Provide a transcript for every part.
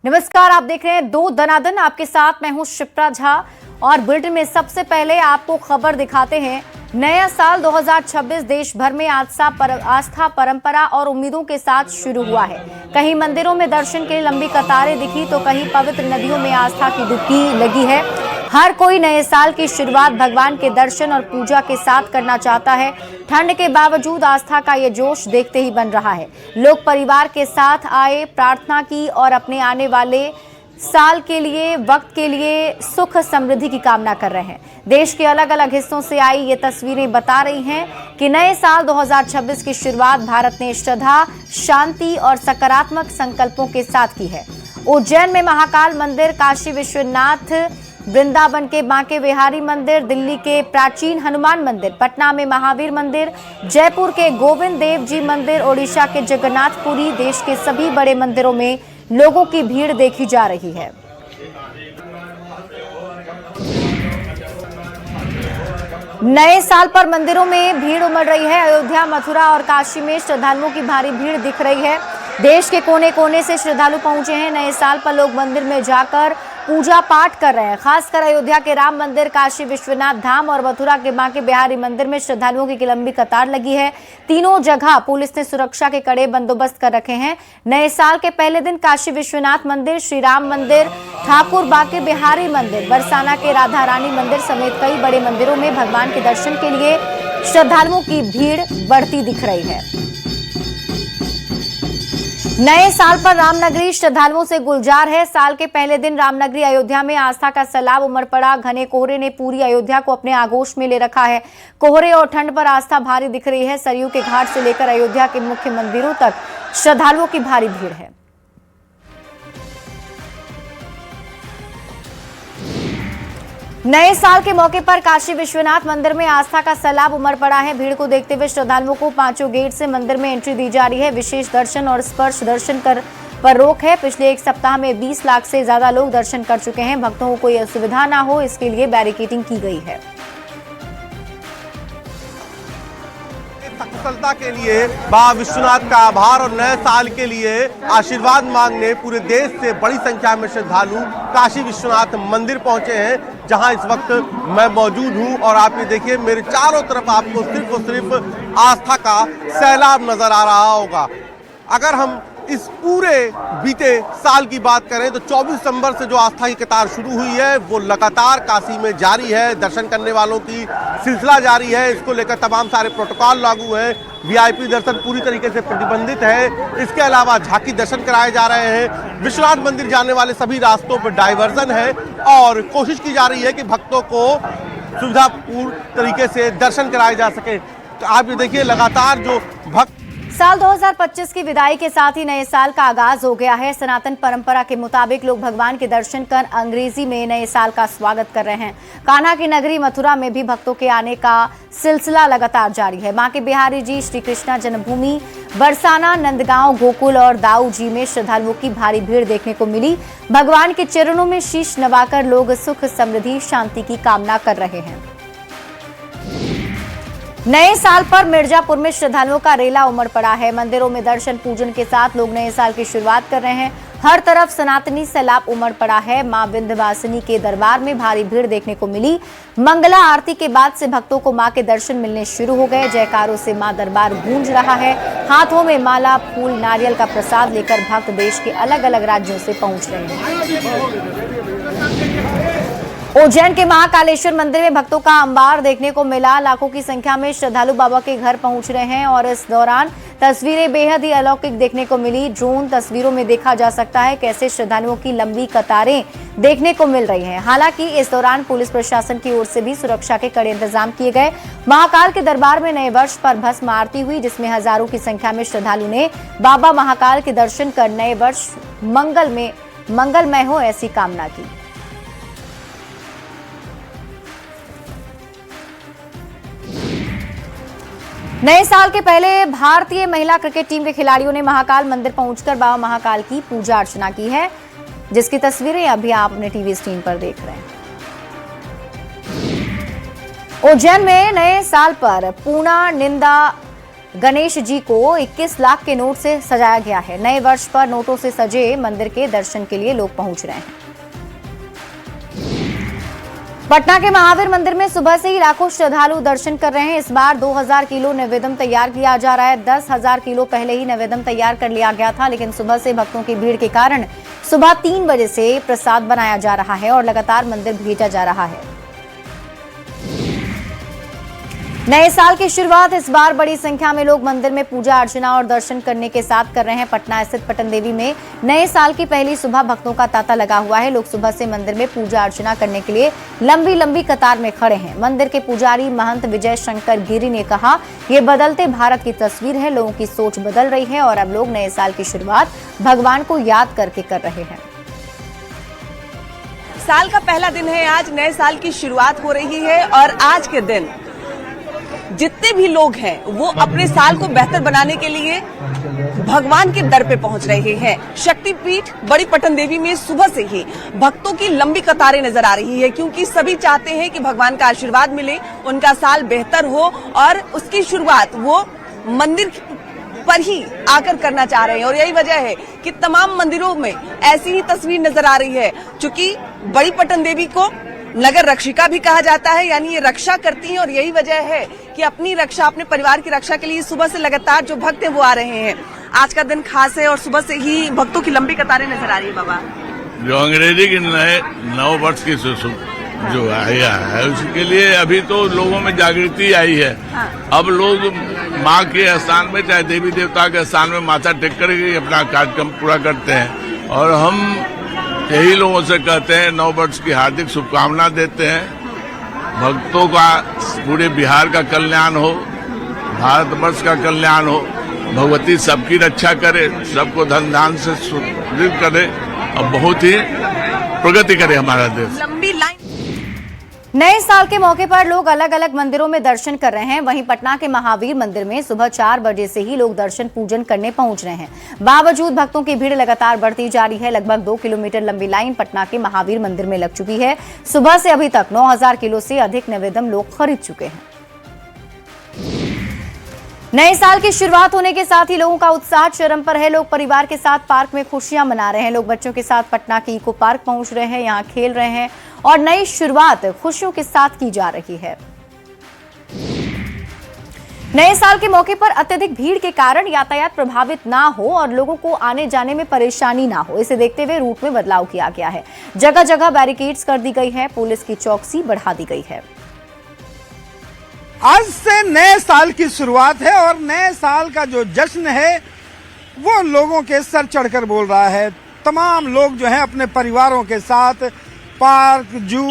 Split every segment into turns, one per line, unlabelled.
नमस्कार, आप देख रहे हैं दो दनादन। आपके साथ मैं हूं शिप्रा झा और बुलेटिन में सबसे पहले आपको खबर दिखाते हैं। नया साल 2026 देश भर में आस्था, परंपरा और उम्मीदों के साथ शुरू हुआ है। कहीं मंदिरों में दर्शन के लिए लंबी कतारें दिखी तो कहीं पवित्र नदियों में आस्था की डुबकी लगी है। हर कोई नए साल की शुरुआत भगवान के दर्शन और पूजा के साथ करना चाहता है। ठंड के बावजूद आस्था का ये जोश देखते ही बन रहा है। लोग परिवार के साथ आए, प्रार्थना की और अपने आने वाले साल के लिए, वक्त के लिए सुख समृद्धि की कामना कर रहे हैं। देश के अलग अलग हिस्सों से आई ये तस्वीरें बता रही हैं कि नए साल 2026 की शुरुआत भारत ने श्रद्धा, शांति और सकारात्मक संकल्पों के साथ की है। उज्जैन में महाकाल मंदिर, काशी विश्वनाथ, वृंदावन के बांके बिहारी मंदिर, दिल्ली के प्राचीन हनुमान मंदिर, पटना में महावीर मंदिर, जयपुर के गोविंद देव जी मंदिर, ओडिशा के जगन्नाथपुरी, देश के सभी बड़े मंदिरों में लोगों की भीड़ देखी जा रही है। नए साल पर मंदिरों में भीड़ उमड़ रही है। अयोध्या, मथुरा और काशी में श्रद्धालुओं की भारी भीड़ दिख रही है। देश के कोने कोने से श्रद्धालु पहुंचे हैं। नए साल पर लोग मंदिर में जाकर पूजा पाठ कर रहे हैं। खासकर अयोध्या के राम मंदिर, काशी विश्वनाथ धाम और मथुरा के बांके बिहारी मंदिर में श्रद्धालुओं की लंबी कतार लगी है। तीनों जगह पुलिस ने सुरक्षा के कड़े बंदोबस्त कर रखे हैं। नए साल के पहले दिन काशी विश्वनाथ मंदिर, श्री राम मंदिर, ठाकुर बांके बिहारी मंदिर, बरसाना के राधा रानी मंदिर समेत कई बड़े मंदिरों में भगवान के दर्शन के लिए श्रद्धालुओं की भीड़ बढ़ती दिख रही है। नए साल पर रामनगरी श्रद्धालुओं से गुलजार है। साल के पहले दिन रामनगरी अयोध्या में आस्था का सैलाब उमड़ पड़ा। घने कोहरे ने पूरी अयोध्या को अपने आगोश में ले रखा है। कोहरे और ठंड पर आस्था भारी दिख रही है। सरयू के घाट से लेकर अयोध्या के मुख्य मंदिरों तक श्रद्धालुओं की भारी भीड़ है। नए साल के मौके पर काशी विश्वनाथ मंदिर में आस्था का सैलाब उमड़ पड़ा है। भीड़ को देखते हुए श्रद्धालुओं को पांचों गेट से मंदिर में एंट्री दी जा रही है। विशेष दर्शन और स्पर्श दर्शन पर रोक है। पिछले एक सप्ताह में 20 लाख से ज्यादा लोग दर्शन कर चुके हैं। भक्तों को कोई असुविधा न हो, इसके लिए बैरिकेडिंग की गई है।
सफलता के लिए बाबा विश्वनाथ का आभार और नए साल के लिए आशीर्वाद मांगने पूरे देश से बड़ी संख्या में श्रद्धालु काशी विश्वनाथ मंदिर पहुंचे हैं, जहां इस वक्त मैं मौजूद हूं। और आप ये देखिए, मेरे चारों तरफ आपको सिर्फ और सिर्फ आस्था का सैलाब नजर आ रहा होगा। अगर हम इस पूरे बीते साल की बात करें तो 24 दिसंबर से जो आस्था की कतार शुरू हुई है वो लगातार काशी में जारी है। दर्शन करने वालों की सिलसिला जारी है। इसको लेकर तमाम सारे प्रोटोकॉल लागू हैं। वीआईपी दर्शन पूरी तरीके से प्रतिबंधित है। इसके अलावा झांकी दर्शन कराए जा रहे हैं। विश्वनाथ मंदिर जाने वाले सभी रास्तों पर डायवर्जन है और कोशिश की जा रही है कि भक्तों को सुविधापूर्ण तरीके से दर्शन कराए जा सके। तो आप ये देखिए, लगातार जो भक्त
साल 2025 की विदाई के साथ ही नए साल का आगाज हो गया है। सनातन परंपरा के मुताबिक लोग भगवान के दर्शन कर अंग्रेजी में नए साल का स्वागत कर रहे हैं। कान्हा की नगरी मथुरा में भी भक्तों के आने का सिलसिला लगातार जारी है। बांके बिहारी जी, श्री कृष्णा जन्मभूमि, बरसाना, नंदगांव, गोकुल और दाऊ जी में श्रद्धालुओं की भारी भीड़ देखने को मिली। भगवान के चरणों में शीश नवाकर लोग सुख, समृद्धि, शांति की कामना कर रहे हैं। नए साल पर मिर्जापुर में श्रद्धालुओं का रेला उमड़ पड़ा है। मंदिरों में दर्शन पूजन के साथ लोग नए साल की शुरुआत कर रहे हैं। हर तरफ सनातनी सैलाब उमड़ पड़ा है। मां विंध्यवासिनी के दरबार में भारी भीड़ देखने को मिली। मंगला आरती के बाद से भक्तों को मां के दर्शन मिलने शुरू हो गए। जयकारों से मां दरबार गूंज रहा है। हाथों में माला, फूल, नारियल का प्रसाद लेकर भक्त देश के अलग अलग राज्यों से पहुंच रहे हैं। उज्जैन के महाकालेश्वर मंदिर में भक्तों का अंबार देखने को मिला। लाखों की संख्या में श्रद्धालु बाबा के घर पहुंच रहे हैं और इस दौरान तस्वीरें बेहद ही अलौकिक देखने को मिली। ड्रोन तस्वीरों में देखा जा सकता है कैसे श्रद्धालुओं की लंबी कतारें देखने को मिल रही हैं। हालांकि इस दौरान पुलिस प्रशासन की ओर से भी सुरक्षा के कड़े इंतजाम किए गए। महाकाल के दरबार में नए वर्ष पर भस्म आरती हुई, जिसमें हजारों की संख्या में श्रद्धालु ने बाबा महाकाल के दर्शन कर नए वर्ष मंगलमय हो ऐसी कामना की। नए साल के पहले भारतीय महिला क्रिकेट टीम के खिलाड़ियों ने महाकाल मंदिर पहुंचकर बाबा महाकाल की पूजा अर्चना की है, जिसकी तस्वीरें अभी आप अपने टीवी स्क्रीन पर देख रहे हैं। उज्जैन में नए साल पर पूर्णा निंदा गणेश जी को 21 लाख के नोट से सजाया गया है। नए वर्ष पर नोटों से सजे मंदिर के दर्शन के लिए लोग पहुंच रहे हैं। पटना के महावीर मंदिर में सुबह से ही लाखों श्रद्धालु दर्शन कर रहे हैं। इस बार 2000 किलो निवेदन तैयार किया जा रहा है। 10,000 किलो पहले ही निवेदन तैयार कर लिया गया था, लेकिन सुबह से भक्तों की भीड़ के कारण सुबह 3 बजे से प्रसाद बनाया जा रहा है और लगातार मंदिर भेजा जा रहा है। नए साल की शुरुआत इस बार बड़ी संख्या में लोग मंदिर में पूजा अर्चना और दर्शन करने के साथ कर रहे हैं। पटना स्थित पटन देवी में नए साल की पहली सुबह भक्तों का तांता लगा हुआ है। लोग सुबह से मंदिर में पूजा अर्चना करने के लिए लंबी लंबी कतार में खड़े हैं। मंदिर के पुजारी महंत विजय शंकर गिरी ने कहा, ये बदलते भारत की तस्वीर है। लोगों की सोच बदल रही है और अब लोग नए साल की शुरुआत भगवान को याद करके कर रहे हैं।
साल का पहला दिन है आज, नए साल की शुरुआत हो रही है और आज के दिन जितने भी लोग हैं वो अपने साल को बेहतर बनाने के लिए भगवान के दर पे पहुंच रहे हैं। शक्तिपीठ बड़ी पटन देवी में सुबह से ही भक्तों की लंबी कतारें नजर आ रही है, क्योंकि सभी चाहते हैं कि भगवान का आशीर्वाद मिले, उनका साल बेहतर हो और उसकी शुरुआत वो मंदिर पर ही आकर करना चाह रहे हैं। और यही वजह है कि तमाम मंदिरों में ऐसी ही तस्वीर नजर आ रही है। चूंकि बड़ी पटन देवी को नगर रक्षिका भी कहा जाता है, यानी ये रक्षा करती हैं और यही वजह है कि अपनी रक्षा, अपने परिवार की रक्षा के लिए सुबह से लगातार जो भक्त हैं वो आ रहे हैं। आज का दिन खास है और सुबह से ही भक्तों की लंबी कतारें नजर आ रही है। बाबा,
जो अंग्रेजी की नव वर्ष की जो आया है उसके लिए अभी तो लोगों में जागृति आई है।
हाँ।
अब लोग माँ के स्थान में, चाहे देवी देवता के स्थान में माथा टेक कर ही अपना कार्यक्रम पूरा करते हैं और हम यही लोगों से कहते हैं, नव वर्ष की हार्दिक शुभकामना देते हैं। भक्तों का, पूरे बिहार का कल्याण हो, भारतवर्ष का कल्याण हो, भगवती सबकी रक्षा करे, सबको धन धान से सुदृढ़ करे और बहुत ही प्रगति करे हमारा देश।
लंबी लाइन।
नए साल के मौके पर लोग अलग अलग मंदिरों में दर्शन कर रहे हैं। वहीं पटना के महावीर मंदिर में सुबह 4 बजे से ही लोग दर्शन पूजन करने पहुंच रहे हैं। बावजूद भक्तों की भीड़ लगातार बढ़ती जा रही है। लगभग 2 किलोमीटर लंबी लाइन पटना के महावीर मंदिर में लग चुकी है। सुबह से अभी तक 9,000 किलो से अधिक निवेदन लोग खरीद चुके हैं। नए साल की शुरुआत होने के साथ ही लोगों का उत्साह चरम पर है। लोग परिवार के साथ पार्क में खुशियां मना रहे हैं। लोग बच्चों के साथ पटना के इको पार्क पहुंच रहे हैं, यहां खेल रहे हैं और नई शुरुआत खुशियों के साथ की जा रही है। नए साल के मौके पर अत्यधिक भीड़ के कारण यातायात प्रभावित ना हो और लोगों को आने जाने में परेशानी ना हो, इसे देखते हुए रूट में बदलाव किया गया है। जगह जगह बैरिकेड्स कर दी गई है, पुलिस की चौकसी बढ़ा दी गई है।
आज से नए साल की शुरुआत है और नए साल का जो जश्न है वो लोगों के सर चढ़कर बोल रहा है। तमाम लोग जो हैं अपने परिवारों के साथ पार्क, जू,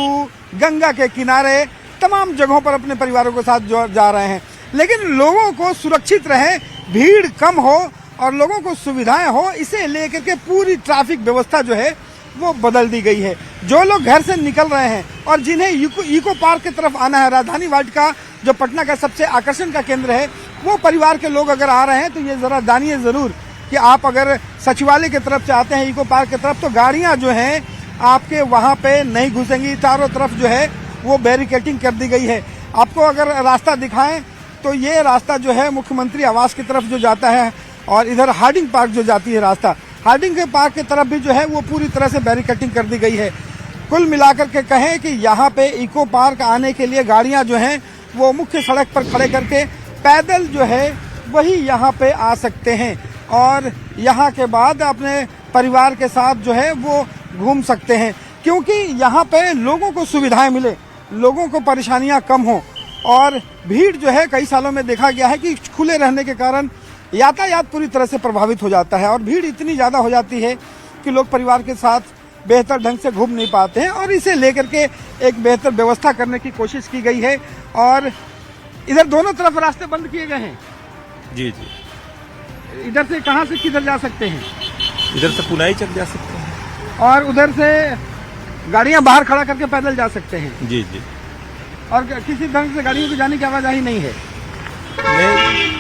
गंगा के किनारे, तमाम जगहों पर अपने परिवारों के साथ जा रहे हैं। लेकिन लोगों को सुरक्षित रहे, भीड़ कम हो और लोगों को सुविधाएं हो, इसे लेकर के पूरी ट्रैफिक व्यवस्था जो है वो बदल दी गई है। जो लोग घर से निकल रहे हैं और जिन्हें इको पार्क की तरफ आना है, राजधानी वार्ड का जो पटना का सबसे आकर्षण का केंद्र है, वो परिवार के लोग अगर आ रहे हैं तो ये जरा जानिए जरूर कि आप अगर सचिवालय की तरफ से आते हैं इको पार्क की तरफ, तो गाड़ियां जो हैं आपके वहां पे नहीं घुसेंगी। चारों तरफ जो है वो बैरिकेडिंग कर दी गई है। आपको अगर रास्ता दिखाएं तो ये रास्ता जो है मुख्यमंत्री आवास की तरफ जो जाता है और इधर हार्डिंग पार्क जो जाती है रास्ता, हार्डिंग के पार्क की तरफ भी जो है वो पूरी तरह से बैरिकेडिंग कर दी गई है। कुल मिलाकर के कहें कि यहाँ पे इको पार्क आने के लिए गाड़ियाँ जो हैं वो मुख्य सड़क पर खड़े करके पैदल जो है वही यहाँ पे आ सकते हैं और यहाँ के बाद अपने परिवार के साथ जो है वो घूम सकते हैं, क्योंकि यहाँ पे लोगों को सुविधाएं मिले, लोगों को परेशानियां कम हो। और भीड़ जो है कई सालों में देखा गया है कि खुले रहने के कारण यातायात पूरी तरह से प्रभावित हो जाता है और भीड़ इतनी ज़्यादा हो जाती है कि लोग परिवार के साथ बेहतर ढंग से घूम नहीं पाते हैं और इसे लेकर के एक बेहतर व्यवस्था करने की कोशिश की गई है। और इधर दोनों तरफ रास्ते बंद किए गए हैं।
जी जी।
इधर से कहाँ से किधर जा सकते हैं?
इधर से पुनाई चक जा सकते हैं
और उधर से गाड़ियाँ बाहर खड़ा करके पैदल जा सकते हैं।
जी जी।
और किसी ढंग से गाड़ियों को जाने की आवाजाही नहीं है?
नहीं,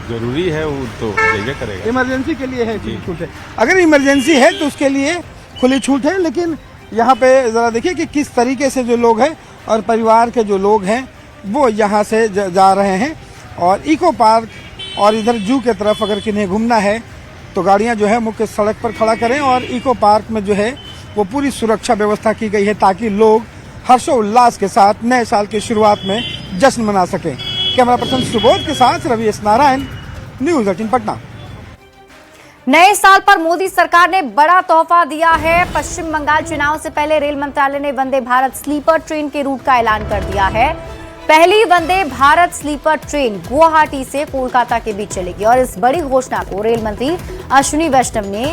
जरूरी है वो तो जगह करेगा।
इमरजेंसी के लिए है छूट है। अगर इमरजेंसी है तो उसके लिए खुली छूट है, लेकिन यहाँ पे ज़रा देखिए कि किस तरीके से जो लोग हैं और परिवार के जो लोग हैं वो यहाँ से जा रहे हैं और इको पार्क और इधर जू के तरफ अगर किन्हें घूमना है तो गाड़ियां जो है मुख्य सड़क पर खड़ा करें। और इको पार्क में जो है वो पूरी सुरक्षा व्यवस्था की गई है ताकि लोग हर्षोल्लास के साथ नए साल की शुरुआत में जश्न मना सकें। कैमरा पर्सन सुबोध के साथ रवि एस नारायण, न्यूज़ 18 पटना।
नए साल पर मोदी सरकार ने बड़ा तोहफा दिया है। पश्चिम बंगाल चुनाव से पहले रेल मंत्रालय ने वंदे भारत स्लीपर ट्रेन के रूट का ऐलान कर दिया है। पहली वंदे भारत स्लीपर ट्रेन गुवाहाटी से कोलकाता के बीच चलेगी और इस बड़ी घोषणा को रेल मंत्री अश्विनी वैष्णव ने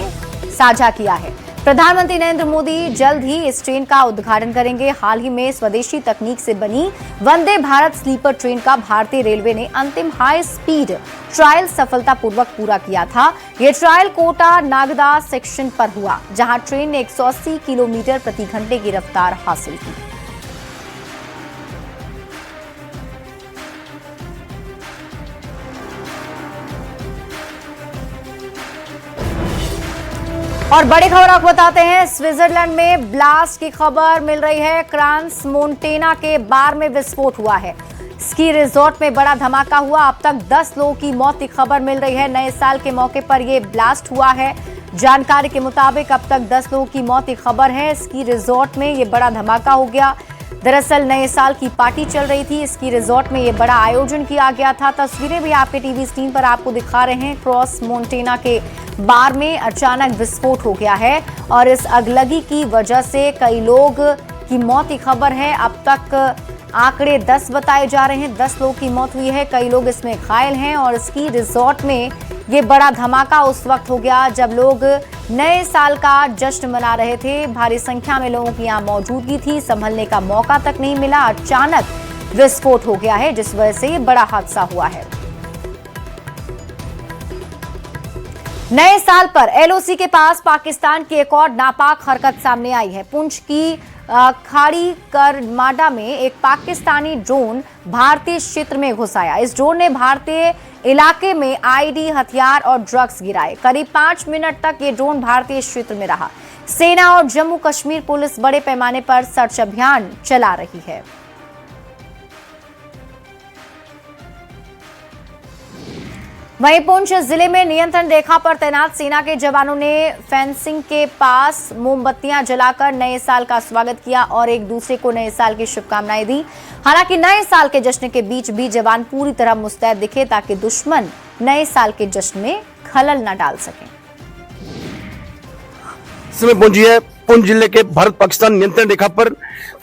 साझा किया है। प्रधानमंत्री नरेंद्र मोदी जल्द ही इस ट्रेन का उद्घाटन करेंगे। हाल ही में स्वदेशी तकनीक से बनी वंदे भारत स्लीपर ट्रेन का भारतीय रेलवे ने अंतिम हाई स्पीड ट्रायल सफलतापूर्वक पूरा किया था। ये ट्रायल कोटा नागदा सेक्शन पर हुआ, जहां ट्रेन ने 180 किलोमीटर प्रति घंटे की रफ्तार हासिल की। और बड़ी खबर आपको बताते हैं, स्विट्जरलैंड में ब्लास्ट की खबर मिल रही है। क्रांस मोंटेना के बार में विस्फोट हुआ है। स्की रिजॉर्ट में बड़ा धमाका हुआ। अब तक 10 लोगों की मौत की खबर मिल रही है। नए साल के मौके पर यह ब्लास्ट हुआ है। जानकारी के मुताबिक अब तक 10 लोगों की मौत की खबर है। स्की रिजॉर्ट में यह बड़ा धमाका हो गया। दरअसल नए साल की पार्टी चल रही थी। स्की रिजॉर्ट में यह बड़ा आयोजन किया गया था। तस्वीरें भी आपके टीवी स्क्रीन पर आपको दिखा रहे हैं। क्रॉस मोंटेना के बार में अचानक विस्फोट हो गया है और इस अगलगी की वजह से कई लोग की मौत की खबर है। अब तक आंकड़े 10 बताए जा रहे हैं। 10 लोगों की मौत हुई है, कई लोग इसमें घायल हैं। और स्की रिजॉर्ट में ये बड़ा धमाका उस वक्त हो गया जब लोग नए साल का जश्न मना रहे थे। भारी संख्या में लोगों की यहाँ मौजूदगी थी, संभलने का मौका तक नहीं मिला। अचानक विस्फोट हो गया है जिस वजह से ये बड़ा हादसा हुआ है। नए साल पर एलओसी के पास पाकिस्तान की एक और नापाक हरकत सामने आई है। पुंछ की खाड़ी करमाडा में एक पाकिस्तानी ड्रोन भारतीय क्षेत्र में घुस आया। इस ड्रोन ने भारतीय इलाके में आईडी, हथियार और ड्रग्स गिराए। करीब 5 मिनट तक ये ड्रोन भारतीय क्षेत्र में रहा। सेना और जम्मू कश्मीर पुलिस बड़े पैमाने पर सर्च अभियान चला रही है। वहीं पुंछ जिले में नियंत्रण रेखा पर तैनात सेना के जवानों ने फेंसिंग के पास मोमबत्तियां जलाकर नए साल का स्वागत किया और एक दूसरे को नए साल की शुभकामनाएं दी। हालांकि नए साल के जश्न के बीच भी जवान पूरी तरह मुस्तैद दिखे ताकि दुश्मन नए साल के जश्न में खलल न डाल सके।
समय पहुंची है पुंछ जिले के भारत पाकिस्तान नियंत्रण रेखा पर,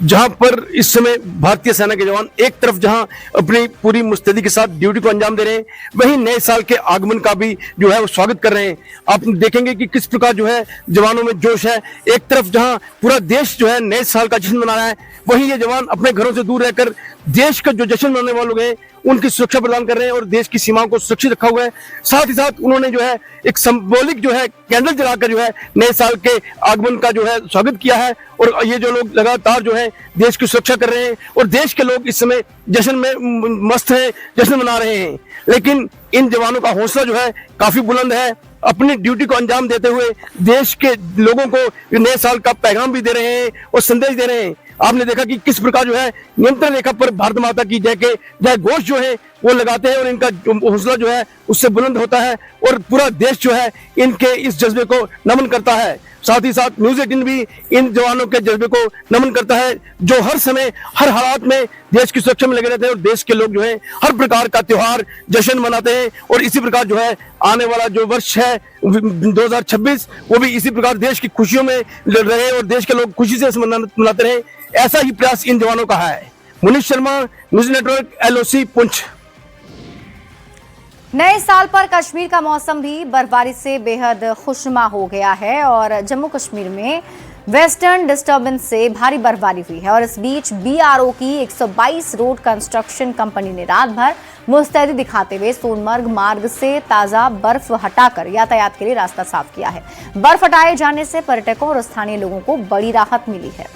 जहां पर इस समय भारतीय सेना के जवान एक तरफ जहां अपनी पूरी मुस्तैदी के साथ ड्यूटी को अंजाम दे रहे हैं, वहीं नए साल के आगमन का भी जो है वो स्वागत कर रहे हैं। आप देखेंगे कि किस प्रकार जो है जवानों में जोश है। एक तरफ जहां पूरा देश जो है नए साल का जश्न मना रहा है, वहीं ये जवान अपने घरों से दूर रहकर देश का जो जश्न मनाने वाले लोग हैं उनकी सुरक्षा प्रदान कर रहे हैं और देश की सीमाओं को सुरक्षित रखा हुआ है। साथ ही साथ उन्होंने जो है एक सिंबॉलिक जो है कैंडल जलाकर जो है नए साल के आगमन का जो है स्वागत किया है। और ये जो लोग लगातार जो है देश की सुरक्षा कर रहे हैं और देश के लोग इस समय जश्न में मस्त हैं, जश्न मना रहे हैं। लेकिन इन जवानों का हौसला जो है काफी बुलंद है। अपनी ड्यूटी को अंजाम देते हुए देश के लोगों को नए साल का पैगाम भी दे रहे हैं और संदेश दे रहे हैं। आपने देखा कि किस प्रकार जो है नियंत्रण रेखा पर भारत माता की जय के जय घोष जो है वो लगाते हैं और इनका हौसला जो है उससे बुलंद होता है और पूरा देश जो है इनके इस जज्बे को नमन करता है। साथ ही साथ न्यूज़ 18 भी इन जवानों के जज्बे को नमन करता है जो हर समय हर हालात में देश की सुरक्षा में लगे रहते हैं और देश के लोग जो है हर प्रकार का त्योहार जश्न मनाते हैं। और इसी प्रकार जो है आने वाला जो वर्ष है 2026 वो भी इसी प्रकार देश की खुशियों में रहे और देश के लोग खुशी से मनाते रहे, ऐसा ही प्रयास इन जवानों का है। Munish Sharma, news network, LOC Poonch.
नए साल पर कश्मीर का मौसम भी बर्फबारी से बेहद खुशनुमा हो गया है और जम्मू कश्मीर में वेस्टर्न डिस्टर्बेंस से भारी बर्फबारी हुई है। और इस बीच बीआरओ की 122 रोड कंस्ट्रक्शन कंपनी ने रात भर मुस्तैदी दिखाते हुए सोनमर्ग मार्ग से ताजा बर्फ हटाकर यातायात के लिए रास्ता साफ किया है। बर्फ हटाए जाने से पर्यटकों और स्थानीय लोगों को बड़ी राहत मिली है।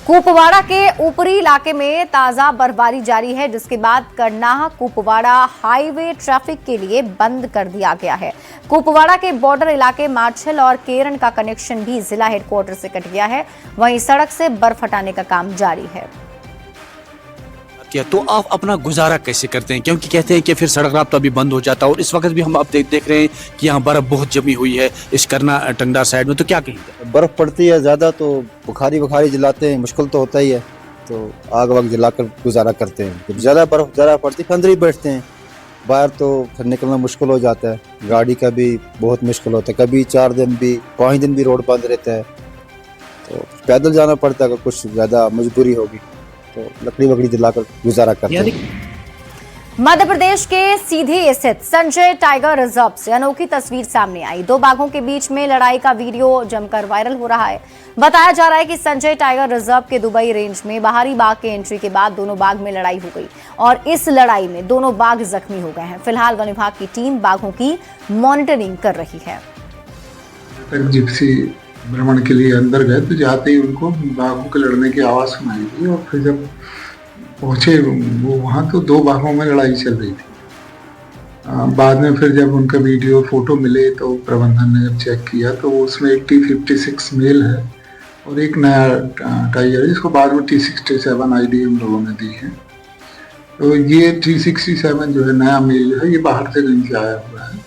कुपवाड़ा के ऊपरी इलाके में ताजा बर्फबारी जारी है, जिसके बाद करनाह कुपवाड़ा हाईवे ट्रैफिक के लिए बंद कर दिया गया है। कुपवाड़ा के बॉर्डर इलाके मार्छल और केरन का कनेक्शन भी जिला हेडक्वार्टर से कट गया है। वहीं सड़क से बर्फ हटाने का काम जारी है।
किया, तो आप अपना गुजारा कैसे करते हैं? क्योंकि कहते हैं कि फिर सड़क राब्ता भी बंद हो जाता है, और इस वक्त भी हम अब देख रहे हैं कि यहाँ बर्फ बहुत जमी हुई है इस करना टंगडार साइड में, तो क्या कहेंगे?
बर्फ़ पड़ती है ज़्यादा तो बुखारी जलाते हैं, मुश्किल तो होता ही है, तो आग वाग जलाकर गुजारा करते हैं। जब ज़्यादा बर्फ़ ज़्यादा पड़ती है अंदर ही बैठते हैं, बाहर तो फिर निकलना मुश्किल हो जाता है, गाड़ी का भी बहुत मुश्किल होता है, कभी 4 दिन भी 5 दिन भी रोड बंद रहता है, तो पैदल जाना पड़ता है। अगर कुछ ज़्यादा मजबूरी होगी तो लकड़ी वकड़ी जलाकर गुजारा करते हैं।
मध्य प्रदेश के सीधी स्थित संजय टाइगर रिजर्व से अनोखी तस्वीर सामने आई। 2 बाघों के बीच में लड़ाई का वीडियो जमकर वायरल हो रहा है। बताया जा रहा है कि संजय टाइगर रिजर्व के दुबई रेंज में बाहरी बाघ के एंट्री के बाद दोनों बाघ में लड़ाई हो गई और इस लड़ाई में दोनों बाघ जख्मी हो गए हैं। फिलहाल वन विभाग की टीम बाघों की मॉनिटरिंग कर रही है।
जिप्सी भ्रमण के लिए अंदर गए तो जाते ही उनको बाघों के लड़ने की आवाज सुनाई दी, और फिर जब पहुंचे वो वहाँ तो 2 बाघों में लड़ाई चल रही थी। बाद में फिर जब उनका वीडियो फोटो मिले तो प्रबंधन ने जब चेक किया तो उसमें एक T56 मेल है और एक नया टाइगर, इसको बाद में T67 आईडी हम लोगों ने दी है। तो ये T67 जो है नया मेल जो है ये बाहर से कहीं से आया हुआ है।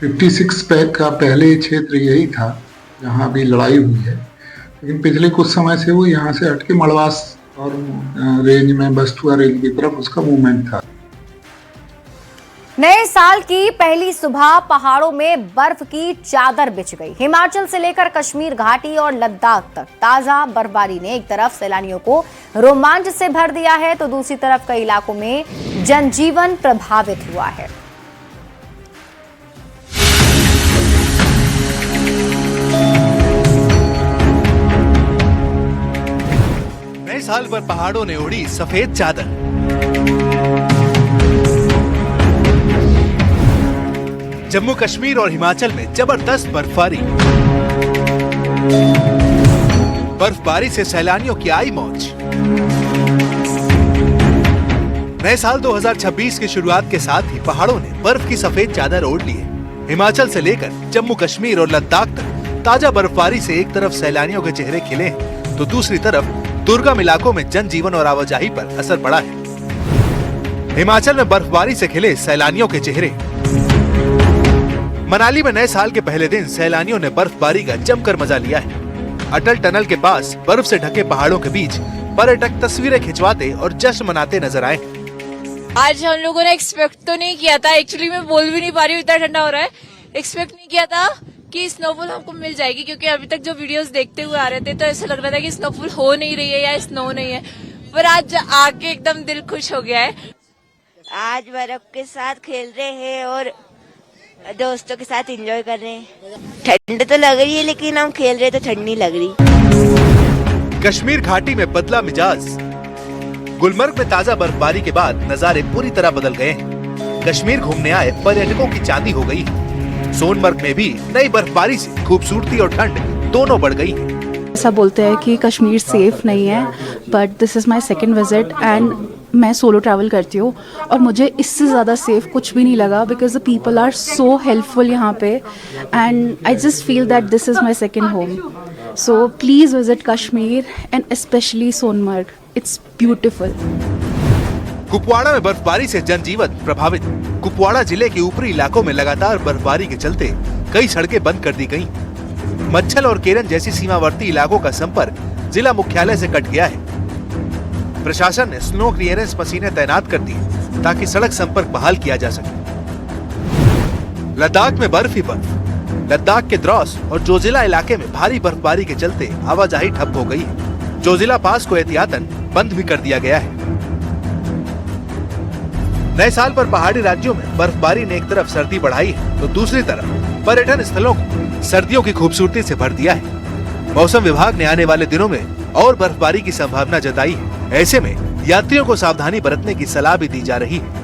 56 पैक का पहले क्षेत्र यही था जहाँ अभी लड़ाई हुई है, लेकिन पिछले कुछ समय से वो यहाँ से हटके मड़वास और रेंज में बस्तुआ रेंज की तरफ उसका मूवमेंट था।
नए साल की पहली सुबह पहाड़ों में बर्फ की चादर बिछ गई। हिमाचल से लेकर कश्मीर घाटी और लद्दाख तक ताजा बर्फबारी ने एक तरफ सैलानियों को रोमांच से भर दिया है तो दूसरी तरफ कई इलाकों में जनजीवन प्रभावित हुआ है।
नए साल पर पहाड़ों ने ओढ़ी सफेद चादर। जम्मू कश्मीर और हिमाचल में जबरदस्त बर्फबारी से सैलानियों की आई मौज। नए साल 2026 की शुरुआत के साथ ही पहाड़ों ने बर्फ की सफेद चादर ओढ़ ली है। हिमाचल से लेकर जम्मू कश्मीर और लद्दाख तक ताजा बर्फबारी से एक तरफ सैलानियों के चेहरे खिले हैं तो दूसरी तरफ दुर्गम इलाकों में जनजीवन और आवाजाही पर असर पड़ा है। हिमाचल में बर्फबारी से खिले सैलानियों के चेहरे। मनाली में नए साल के पहले दिन सैलानियों ने बर्फबारी का जमकर मजा लिया है। अटल टनल के पास बर्फ से ढके पहाड़ों के बीच पर्यटक तस्वीरें खिंचवाते और जश्न मनाते नजर आए।
आज हम लोगों ने एक्सपेक्ट तो नहीं किया था, एक्चुअली मैं बोल भी नहीं पा रही हूँ, इतना ठंडा हो रहा है। एक्सपेक्ट नहीं किया था कि स्नोफॉल हमको मिल जाएगी, क्योंकि अभी तक जो वीडियोस देखते हुए आ रहे थे तो ऐसा लग रहा था कि स्नोफॉल हो नहीं रही है या स्नो नहीं है, पर आज आके एकदम दिल खुश हो गया है।
आज बर्फ के साथ खेल रहे हैं और दोस्तों के साथ एंजॉय कर रहे हैं। ठंड तो लग रही है लेकिन हम खेल रहे तो ठंड नहीं लग रही।
कश्मीर घाटी में बदला मिजाज। गुलमर्ग में ताजा बर्फबारी के बाद नजारे पूरी तरह बदल गए हैं। कश्मीर घूमने आए पर्यटकों की चांदी हो गई है। सोनमर्ग में भी नई बर्फबारी से खूबसूरती और ठंड दोनों बढ़ गई है।
ऐसा बोलते हैं कि कश्मीर सेफ नहीं है, but this is my second visit and मैं सोलो ट्रैवल करती हूँ और मुझे इससे ज़्यादा सेफ कुछ भी नहीं लगा because the people are so helpful यहाँ पे and I just feel that this is my second home. So please visit Kashmir and specially Sonamarg, it's beautiful.
Kupwara में बर्फबारी से जनजीवन प्रभावित। कुपवाड़ा जिले के ऊपरी इलाकों में लगातार बर्फबारी के चलते कई सड़कें बंद कर दी गईं। मच्छल और केरन जैसी सीमावर्ती इलाकों का संपर्क जिला मुख्यालय से कट गया है। प्रशासन ने स्नो क्लियरेंस मशीनें तैनात कर दी ताकि सड़क संपर्क बहाल किया जा सके। लद्दाख में बर्फ ही बर्फ। लद्दाख के द्रौस और जोजिला इलाके में भारी बर्फबारी के चलते आवाजाही ठप हो गई है। जोजिला पास को एहतियातन बंद भी कर दिया गया है। नए साल पर पहाड़ी राज्यों में बर्फबारी ने एक तरफ सर्दी बढ़ाई है तो दूसरी तरफ पर्यटन स्थलों को सर्दियों की खूबसूरती से भर दिया है। मौसम विभाग ने आने वाले दिनों में और बर्फबारी की संभावना जताई है। ऐसे में यात्रियों को सावधानी बरतने की सलाह भी दी जा रही है।